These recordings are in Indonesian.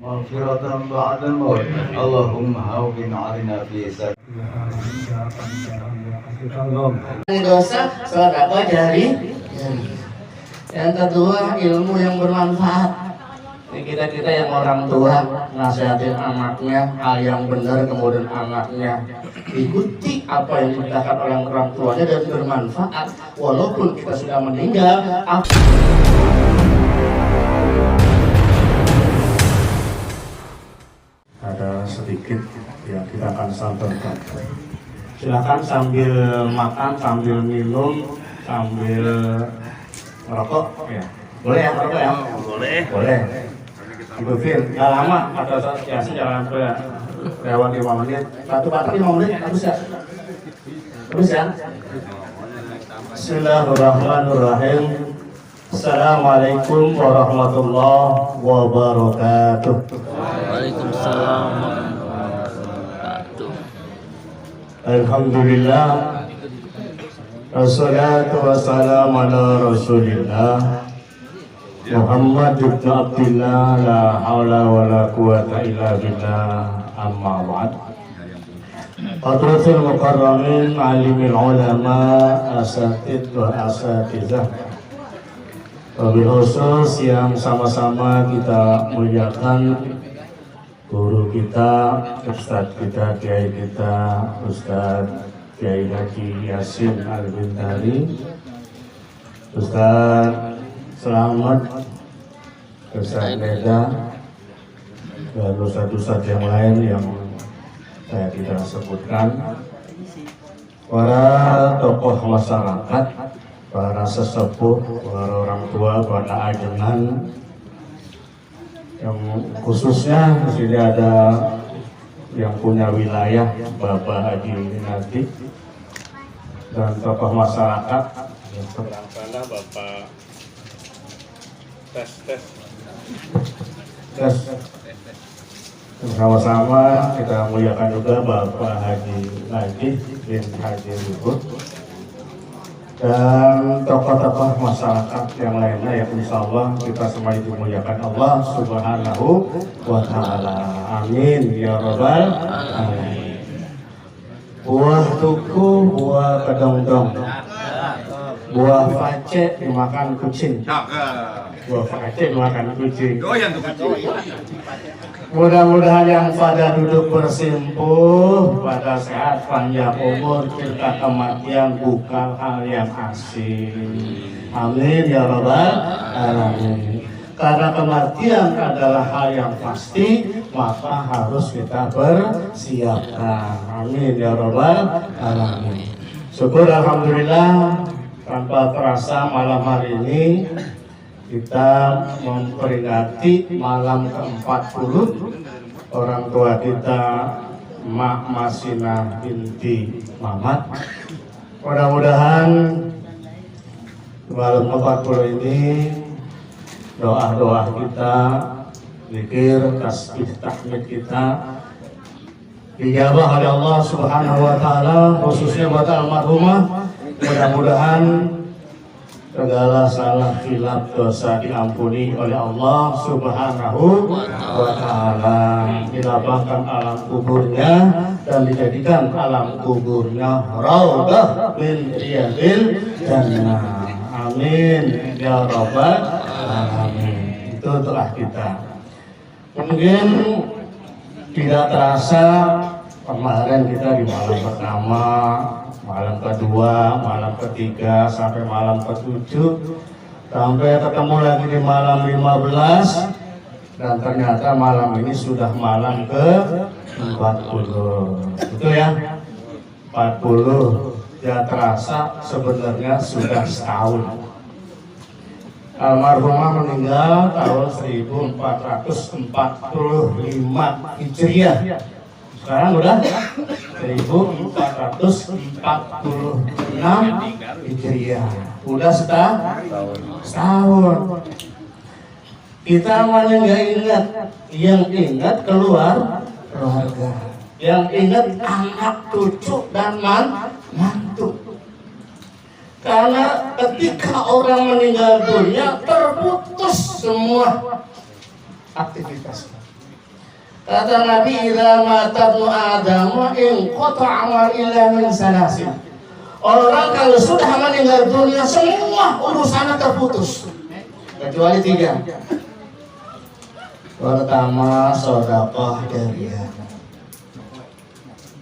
مغفرة بعد الموت اللهم هون علينا في سبيل dosa sedekah jari. Yang kedua, ilmu yang bermanfaat. Ini kita yang orang tua nasihatin anaknya hal yang benar, kemudian anaknya ikuti apa yang diperintahkan orang tuanya dan bermanfaat walaupun kita sudah meninggal. Ada sedikit yang kita akan sampaikan. Silakan sambil makan, sambil minum, sambil merokok ya. Boleh ya merokok ya? Boleh. Boleh. Ibu Fir, gak lama atau biasa jangan sampai lewat 5 menit. Satu batak 5 menit, terus ya. Terus ya. Bismillahirrahmanirrahim. Assalamualaikum warahmatullahi wabarakatuh. Waalaikumsalam warahmatullahi wabarakatuh. Alhamdulillah. Wassalatu wassalamu ala Rasulillah Muhammad ibn Abdillah, la hawla wa la quwata illa billah, amma ba'd. Hadratul mukarramin, alimil ulama, asatid wa asatizah. Wabil khusus yang sama-sama kita muliakan guru kita, Ustadz kita, Kiai kita, Ustadz Kiai Haji Yasin Al-Bintari, Ustadz Selamat, Ustadz Neda, dan ustadz-ustadz yang lain yang saya tidak sebutkan, para tokoh masyarakat, para sesepuh, para orang tua, para ajengan, yang khususnya di sini ada yang punya wilayah, Bapak Haji Nadi, dan tokoh masyarakat, yang seberang Bapak tes bersama-sama kita muliakan juga Bapak Haji Najih bin Haji Luhut dan tokoh-tokoh masyarakat yang lainnya yang insya Allah kita semua dimuliakan Allah Subhanahu wa Ta'ala. Amin ya Rabbal alamin. Buah tuku, buah kedong-dong, buah face dimakan kucing. Buah face makan kucing. Mudah-mudahan yang pada duduk bersimpuh, pada sehat panjang umur, cerita kematian bukan hal yang asing. Amin ya Rabbal alamin. Karena kematian adalah hal yang pasti, maka harus kita bersiapkan. Amin ya Rabbal alamin. Syukur alhamdulillah, tanpa terasa malam hari ini kita memperingati malam ke-40 orang tua kita Mak Masinah binti Mamat. Mudah-mudahan malam ke-40 ini doa-doa kita, zikir, tasbih, tahmid kita dijabah oleh Allah Subhanahu wa Ta'ala, khususnya buat almarhumah. Mudah-mudahan segala salah khilaf dosa diampuni oleh Allah Subhanahu wa Ta'ala, dilapangkan alam kuburnya dan dijadikan alam kuburnya raudhah min riyadil jannah. Amin ya Rabbal alamin. Itu doa kita. Mungkin tidak terasa kemarin kita di malam pertama, malam kedua, malam ketiga, sampai malam ke-7, sampai ketemu lagi di malam 15, dan ternyata malam ini sudah malam ke-40. Betul ya? 40, ya terasa sebenarnya sudah setahun. Almarhumah meninggal tahun 1445 Hijriah. Sekarang udah 1446 Hijriah. Udah setahun. Kita mana nggak ingat? Yang ingat keluarga, yang ingat anak, cucu dan mantu. Karena ketika orang meninggal dunia terputus semua aktivitasnya. Kata Nabi, idza mata ibnu Adam in qata'a amal illa min salasin. Orang kalau sudah meninggal dunia semua urusannya terputus kecuali 3. Pertama, sedekah jariyah.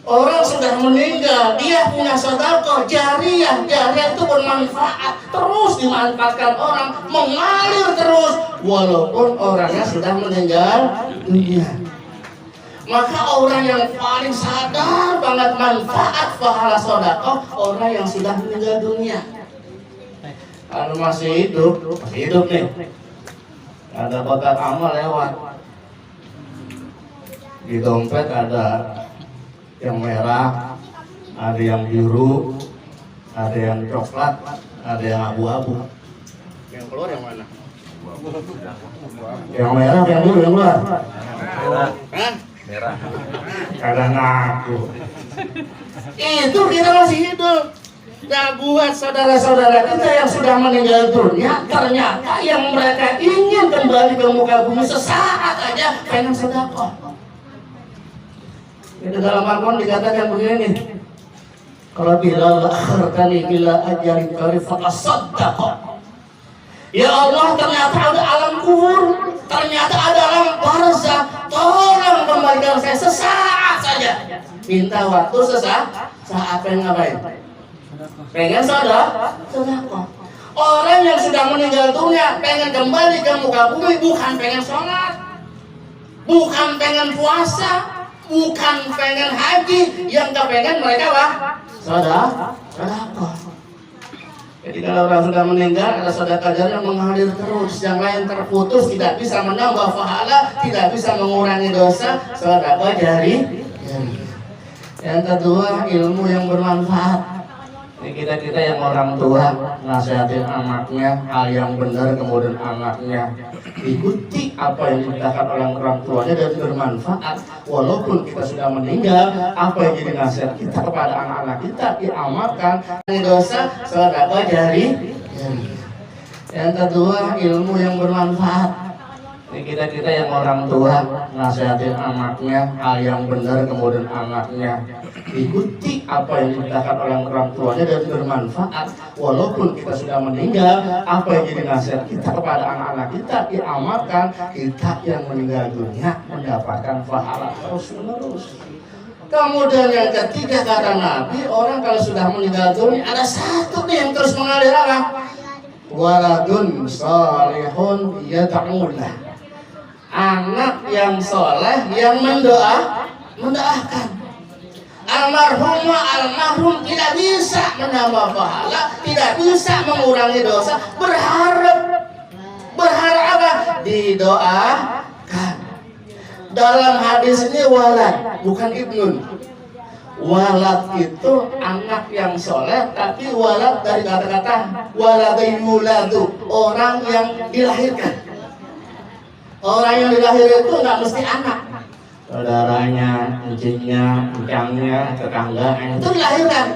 Orang sudah meninggal, dia punya sedekah jariyah. Jariyah itu bermanfaat, terus dimanfaatkan orang, mengalir terus walaupun orangnya sudah meninggal dunia. Maka orang yang paling sadar banget manfaat pahala sedekah orang yang sudah meninggal dunia. Kalau masih hidup nih, ada kotak amal lewat. Di dompet ada yang merah, ada yang biru, ada yang coklat, ada yang abu-abu. Yang keluar yang mana? Yang merah, yang biru, yang keluar? Merah. Hah? Merah. Kadang ngaku. Itu kita masih hidup. Nah, buat saudara-saudara kita yang sudah meninggal dunia, ternyata yang mereka ingin kembali ke muka bumi sesaat aja pengen sedekah. Itu dalam Al-Quran dikatakan begini, kalau Bilal akhartani ila ajalin qarib fatasaddaq. Ya Allah, ternyata ada alam kubur, ternyata ada alam barzakh. Tolong kembalikan saya sesaat saja. Minta waktu sesaat, saat pengen ngapain? Pengen sedekah. Orang yang sudah meninggal dunia pengen kembali ke muka bumi, bukan pengen sholat, bukan pengen puasa, bukan pengen haji. Yang kepengen mereka apa? Sedekah. Jadi kalau orang sudah meninggal, ada sedekah jariyah mengalir terus, yang lain terputus, tidak bisa menambah pahala, tidak bisa mengurangi dosa. Sedekah jariyah. Yang kedua, ilmu yang bermanfaat. Ini kita yang orang tua nasihatin anaknya hal yang benar, kemudian anaknya ikuti apa yang dikatakan oleh orang tuanya dan bermanfaat. Walaupun kita sudah meninggal, apa yang jadi nasihat kita kepada anak-anak kita diamalkan. Dosa sedekah jariyah. Yang kedua, ilmu yang bermanfaat. Ini kita yang orang tua nasihatin anaknya hal yang benar, kemudian anaknya ikuti apa yang dikatakan oleh orang tuanya dan bermanfaat. Walaupun kita sudah meninggal, apa yang jadi nasihat kita kepada anak-anak kita diamalkan. Kita yang meninggal dunia mendapatkan pahala terus menerus. Kemudian yang ketiga kata Nabi, orang kalau sudah meninggal dunia ada satu nih yang terus mengalir apa? Waladun salihun yad'ulah. Anak yang soleh yang mendoakan. Almarhum tidak bisa menambah pahala, tidak bisa mengurangi dosa. Berharap apa? Didoakan. Dalam hadis ini walad, bukan ibnun. Walad itu anak yang soleh, tapi walad dari kata-kata waladayuladu, orang yang dilahirkan. Orang yang dilahirkan itu nggak mesti anak, saudaranya, encingnya, encangnya, tetangganya itu dilahirkan.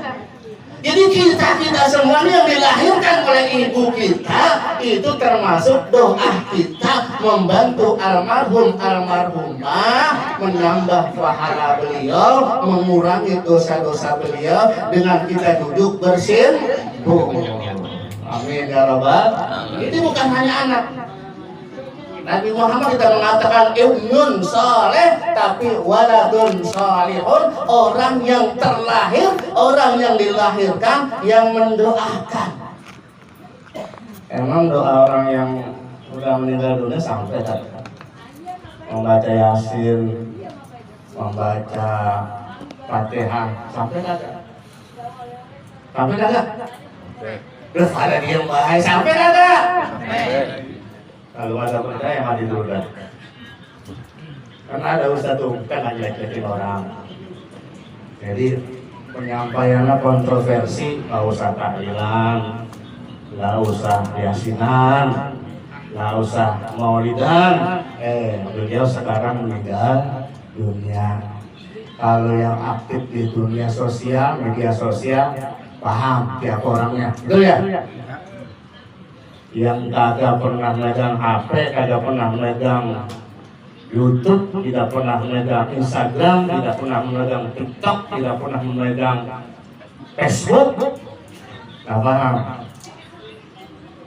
Jadi kita semuanya yang dilahirkan oleh ibu kita itu termasuk doa kita membantu almarhumah menambah pahala beliau, mengurangi dosa-dosa beliau dengan kita duduk bersimpuh. Amin ya rabbal. Ini bukan hanya anak. Nabi Muhammad tidak mengatakan ibnun saleh, tapi waladun salihun, orang yang terlahir, orang yang dilahirkan, yang mendoakan. Emang doa orang yang sudah meninggal dunia sampai tak? Membaca Yasin, membaca Fatihah, sampai tak? Sampai tak? Terus ada yang bahaya, sampai tak? Kalau ada percaya mati dulu kan. Karena ada ustaz tuh kan ngajak-ngajakin orang. Jadi penyampaiannya kontroversi, nggak usah tahlilan, nggak usah yasinan, nggak usah maulidan. Beliau sekarang meninggal dunia. Kalau yang aktif di dunia sosial, media sosial, paham tiap orangnya, betul ya? Yang kagak pernah megang HP, kagak pernah megang YouTube, tidak pernah memegang Instagram, tidak pernah memegang TikTok, tidak pernah memegang Facebook, nggak paham.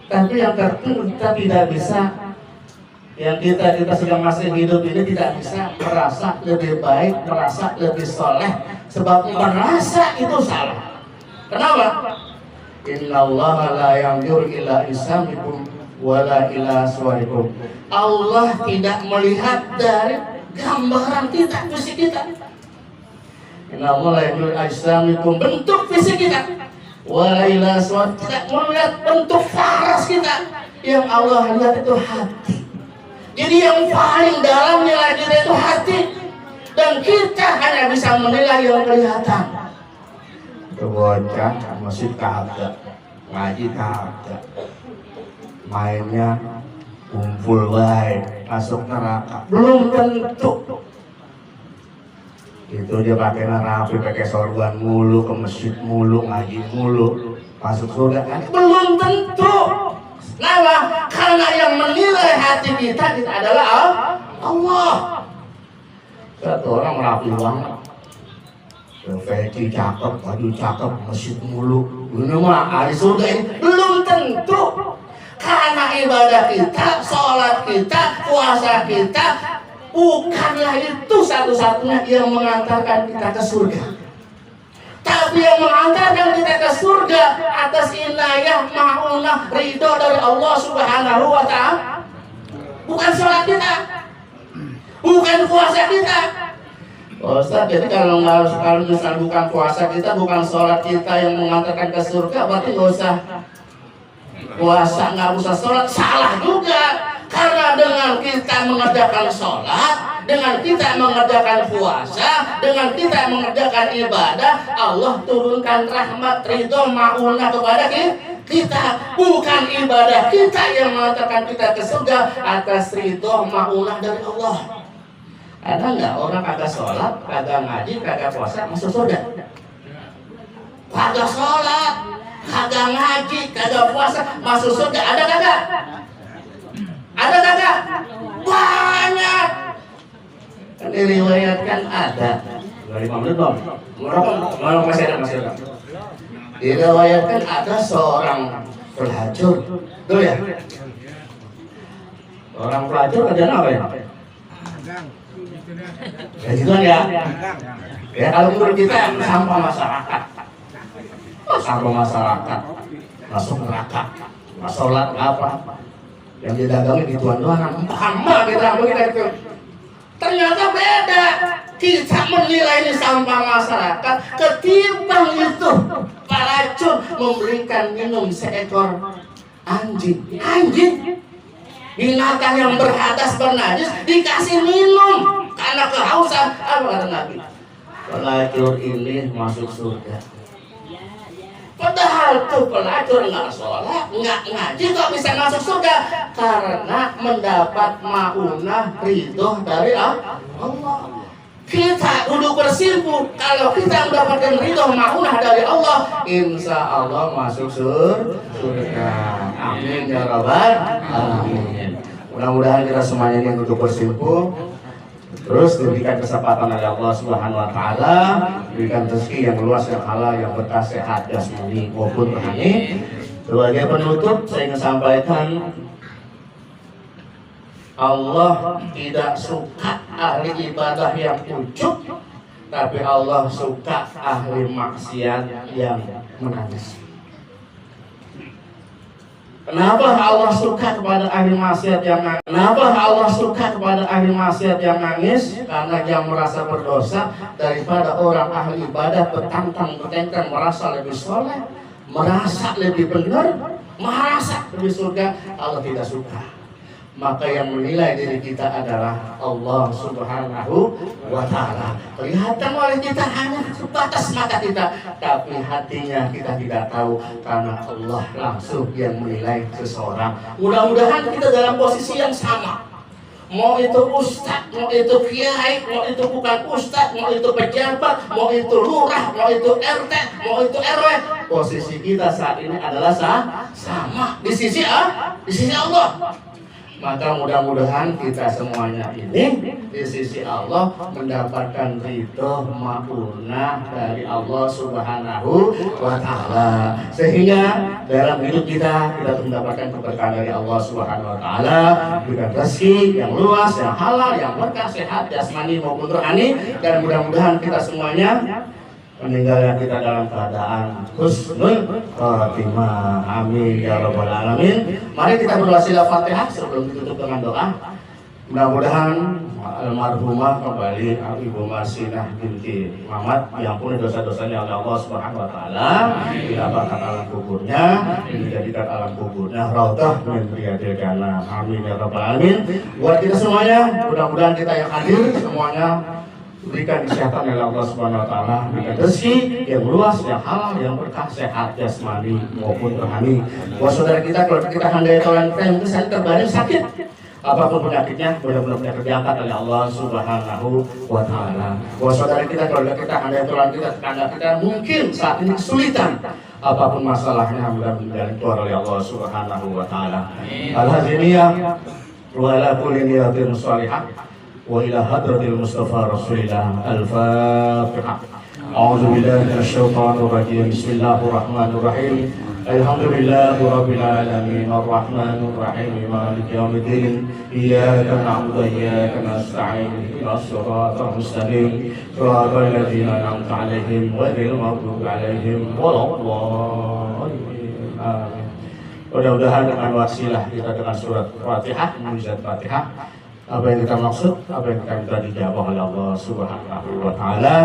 Tapi yang tertentu kita tidak bisa, yang kita sedang masih hidup ini tidak bisa merasa lebih baik, merasa lebih soleh, sebab merasa itu salah. Kenapa? Innallaha la yanzur ila isamikum wala ila suwarikum. Allah tidak melihat dari gambaran kita, fisik kita. Innallaha la yanzur ila isamikum, bentuk fisik kita, wala ila suwarikum, tidak melihat bentuk faras kita. Yang Allah lihat itu hati. Jadi yang paling dalam nilai kita itu hati, dan kita hanya bisa menilai yang kelihatan. Itu bocah masih kagak, ngaji kagak, mainnya kumpul baik, masuk neraka belum tentu. Itu dia pakai rapi, pakai sorban mulu, ke masjid mulu, ngaji mulu, masuk surga kan belum tentu. Kenapa? Karena yang menilai hati kita adalah Allah. Satu orang rapi banget, peci cakep, baju cakep, masjid mulu, ini mah ahli surga ini belum tentu. Karena ibadah kita, sholat kita, puasa kita bukanlah itu satu-satunya yang mengantarkan kita ke surga. Tapi yang mengantarkan kita ke surga atas inayah, ma'unah, ridho dari Allah Subhanahu wa ta'ala bukan sholat kita, bukan puasa kita. Ustaz, jadi kalau misalnya bukan puasa kita, bukan sholat kita yang mengantarkan ke surga, berarti nggak usah puasa, nggak usah sholat. Salah juga. Karena dengan kita mengerjakan sholat, dengan kita mengerjakan puasa, dengan kita mengerjakan ibadah, Allah turunkan rahmat, ridho, ma'unah kepada kita. Bukan ibadah kita yang mengantarkan kita ke surga atas ridho, ma'unah dari Allah. Ada nggak orang kagak sholat, kagak ngaji, kagak puasa masuk surga? Kagak sholat, kagak ngaji, kagak puasa masuk surga, ada kagak? Ada kagak? Banyak. Kan diriwayatkan ada. 5 menit belum? Masih ada. Diriwayatkan ada seorang pelacur. Tuh ya. Orang pelacur kerjaan apa ya? Ya gitu ya. Ya kalau menurut kita sampah masyarakat. Sampah masyarakat. Masuk neraka. Nggak sholat, nggak apa. Yang didagangin gituan doang, hamba kita itu. Ternyata beda. Kita menilai ini sampah masyarakat ketimbang itu pelacur memberikan minum seekor anjing. Binatang yang berhadas bernajis dikasih minum karena kehausan. Apa kata Nabi? Pelacur ini masuk surga. Padahal tuh pelacur nggak sholat, nggak ngaji kok bisa masuk surga? Karena mendapat ma'unah, ridho dari Allah. Kita duduk bersimpu, kalau kita mendapatkan ridho ma'unah dari Allah, insya Allah masuk surga. Amin ya rabbal alamin. Mudah-mudahan kita semuanya yang duduk bersimpu terus diberikan kesempatan oleh Allah Subhanahu wa taala, diberikan rezeki yang luas, yang halal, yang berkah, sehat, jasmani maupun rohani. Sebagai penutup saya ingin sampaikan, Allah tidak suka ahli ibadah yang ujuk, tapi Allah suka ahli maksiat yang menangis. Kenapa Allah suka kepada ahli maksiat yang nangis? Kenapa Allah suka kepada ahli maksiat yang nangis? Karena dia merasa berdosa daripada orang ahli ibadah bertantang-bertengkar, merasa lebih soleh, merasa lebih benar, merasa lebih surga. Allah tidak suka. Maka yang menilai diri kita adalah Allah Subhanahu wa ta'ala. Kelihatan oleh kita hanya sebatas mata kita, tapi hatinya kita tidak tahu, karena Allah langsung yang menilai seseorang. Mudah-mudahan kita dalam posisi yang sama. Mau itu ustadz, mau itu kiai, mau itu bukan ustadz, mau itu pejabat, mau itu lurah, mau itu RT, mau itu RW, posisi kita saat ini adalah sama di sisi Allah. Maka mudah-mudahan kita semuanya ini di sisi Allah mendapatkan ridho maunah dari Allah Subhanahu wa Ta'ala, sehingga dalam hidup kita mendapatkan keberkahan dari Allah Subhanahu wa Ta'ala, dengan rezeki yang luas, yang halal, yang berkah, sehat jasmani maupun rohani, dan mudah-mudahan kita semuanya meninggalnya kita dalam keadaan husnul khatimah. Amin ya rabbal alamin. Mari kita berwasilah Fatihah sebelum ditutup dengan doa. Mudah-mudahan almarhumah kembali Ibu Marsinah binti Muhammad diampuni dosa-dosanya oleh Allah Subhanahu wa Ta'ala, dilapangkan alam kuburnya, dijadikan alam kuburnya raudhah min riyadil jannah. Amin ya rabbal alamin. Buat kita semuanya, mudah-mudahan kita yang hadir semuanya berikan kesehatan oleh Allah Subhanahu wa Ta'ala, berikan rezeki yang luas, yang halal, yang berkah, sehat jasmani maupun rohani. Buat saudara kita, kalau kita handai toleran itu saya terbaring sakit, apapun penyakitnya, mudah-mudahan penyakit diangkat oleh Allah Subhanahu wa Ta'ala. Buat saudara kita, kalau kita handai toleran kita, tetangga kita mungkin saat ini kesulitan, apapun masalahnya, mudah-mudahan keluar oleh Allah Subhanahu wa Ta'ala. Al-Haziniyah wa ala kulli niyatin shalihah wa ila hadratil Mustafa Rasulillah. Al-Fatihah. A'udzu billahi minasyaitonir rajim. Bismillahirrahmanirrahim. Alhamdulillahi rabbil alamin arrahmanir rahim maliki yaumiddin. Iyyaka na'budu wa iyyaka nasta'in. Ihdinas siratal mustaqim. Shiratal ladzina an'amta 'alaihim ghairil maghdubi 'alaihim waladdallin. Amin. Mudah-mudahan dengan wasilah kita dengan surat Fatihah, mujizat Fatihah, apa yang kita maksud, apa yang kita minta dijawab oleh Allah Subhanahu wa Ta'ala.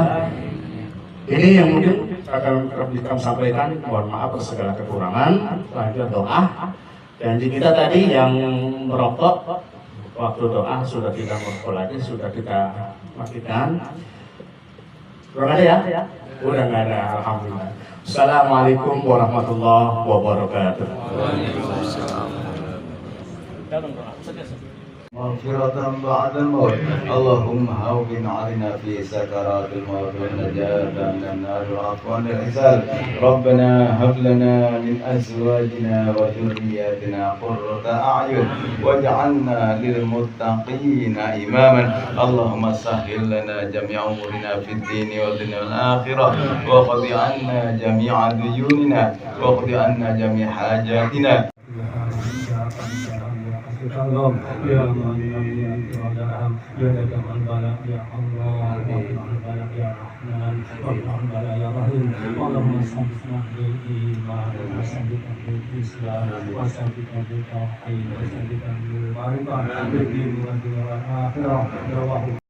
Ini yang mungkin akan kami sampaikan. Mohon maaf atas segala kekurangan. Lanjut doa. Janji kita tadi yang merokok, waktu doa sudah tidak merokok lagi, sudah kita matikan. Kurang ada ya? Udah nggak ada, alhamdulillah. Assalamualaikum warahmatullahi wabarakatuh. مغفرة بعد الموت اللهم هون علينا في سكرات الموت والنجاة من النار والعفو عن الحساب. ربنا هب لنا من أزواجنا وذرياتنا قرة أعين واجعلنا للمتقين إماما. اللهم سهل لنا جميع أمورنا في الدين والدنيا والآخرة واقض عنا جميع ديوننا واقض عنا جميع حاجاتنا. Allah ya Maulana ya Rahman ya Allah ya Rahman ya Rahim. Allahumma salli iman wa salli Islam wa salli tauhid wa salli ma'rifah wa din wa akhirah.